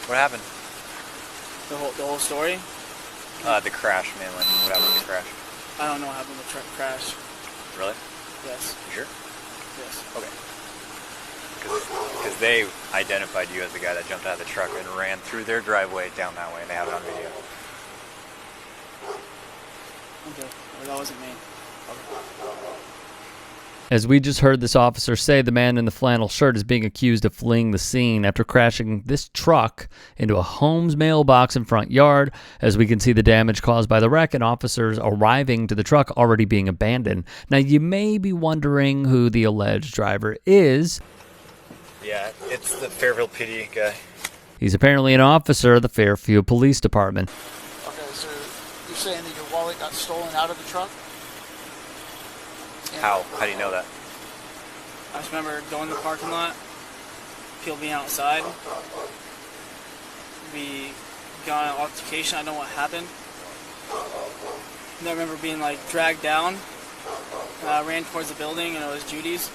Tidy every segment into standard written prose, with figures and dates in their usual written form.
What happened? The whole story? The crash, mainly. What happened with the crash? I don't know what happened with the truck crash. Really? Yes. You sure? Yes. Okay. Because they identified you as the guy that jumped out of the truck and ran through their driveway down that way, and they have it on video. Okay. Well, that wasn't me. Okay. As we just heard this officer say, the man in the flannel shirt is being accused of fleeing the scene after crashing this truck into a home's mailbox and front yard. As we can see the damage caused by the wreck and officers arriving to the truck already being abandoned. Now, you may be wondering who the alleged driver is. Yeah, it's the Fairfield PD guy. He's apparently an officer of the Fairfield Police Department. Okay, so you're saying that your wallet got stolen out of the truck? How? How do you know that? I just remember going to the parking lot, people being outside. We got an altercation. I don't know what happened. And I remember being like dragged down. I ran towards the building and it was Judy's.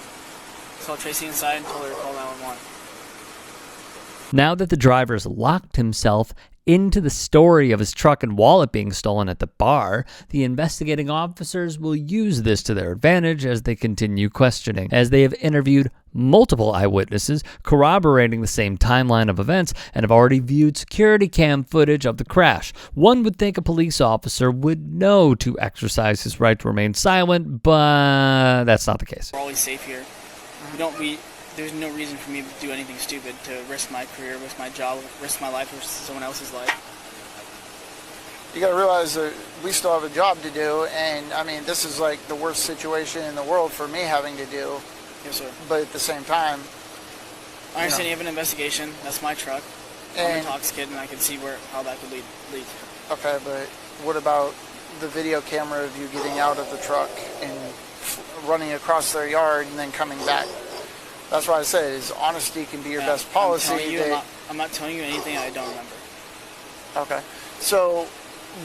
Saw Tracy inside and told her to call 911. Now that the driver's locked himself into the story of his truck and wallet being stolen at the bar, the investigating officers will use this to their advantage as they continue questioning, as they have interviewed multiple eyewitnesses corroborating the same timeline of events and have already viewed security cam footage of the crash. One would think a police officer would know to exercise his right to remain silent, but that's not the case. We're always safe here. There's no reason for me to do anything stupid, to risk my career, risk my job, risk my life, risk someone else's life. You gotta realize that we still have a job to do, and I mean, this is like the worst situation in the world for me having to do. Yes, sir. But at the same time, I understand you have an investigation. That's my truck. I'm intoxicated, and I can see how that could lead. Okay, but what about the video camera of you getting out of the truck and running across their yard and then coming back? That's why I said is honesty can be your best policy. I'm not telling you anything I don't remember. Okay, so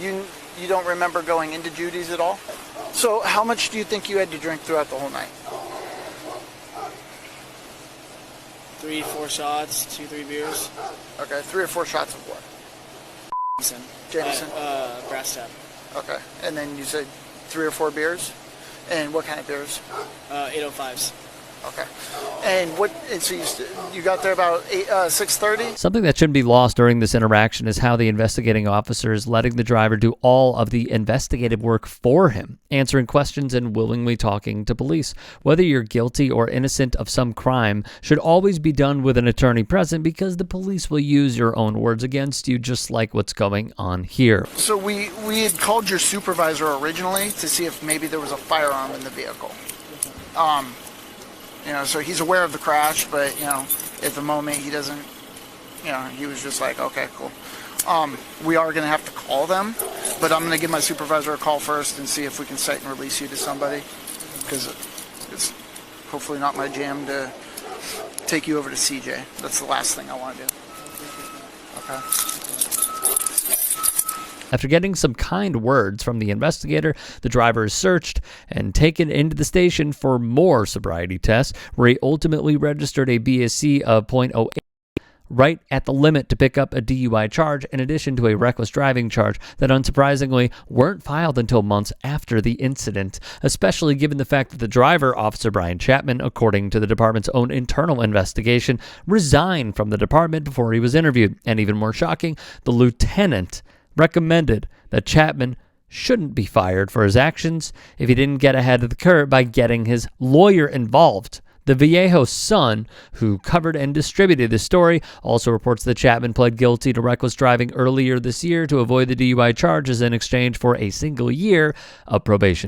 you don't remember going into Judy's at all? So how much do you think you had to drink throughout the whole night? 3, 4 shots, 2, 3 beers. Okay, 3 or 4 shots of what? Jameson. Brass tap. Okay, and then you said 3 or 4 beers? And what kind of beers? 805s. Okay. And so you got there about 6:30? Something that shouldn't be lost during this interaction is how the investigating officer is letting the driver do all of the investigative work for him, answering questions and willingly talking to police. Whether you're guilty or innocent of some crime should always be done with an attorney present, because the police will use your own words against you, just like what's going on here. So we had called your supervisor originally to see if maybe there was a firearm in the vehicle. So he's aware of the crash, but, at the moment he doesn't, he was just like, okay, cool. We are going to have to call them, but I'm going to give my supervisor a call first and see if we can cite and release you to somebody, because it's hopefully not my jam to take you over to CJ. That's the last thing I want to do. Okay. After getting some kind words from the investigator, the driver is searched and taken into the station for more sobriety tests, where he ultimately registered a BSC of .08, right at the limit to pick up a DUI charge, in addition to a reckless driving charge that unsurprisingly weren't filed until months after the incident, especially given the fact that the driver, Officer Brian Chapman, according to the department's own internal investigation, resigned from the department before he was interviewed. And even more shocking, the lieutenant recommended that Chapman shouldn't be fired for his actions if he didn't get ahead of the curve by getting his lawyer involved. The Vallejo Sun, who covered and distributed the story, also reports that Chapman pled guilty to reckless driving earlier this year to avoid the DUI charges in exchange for a single year of probation.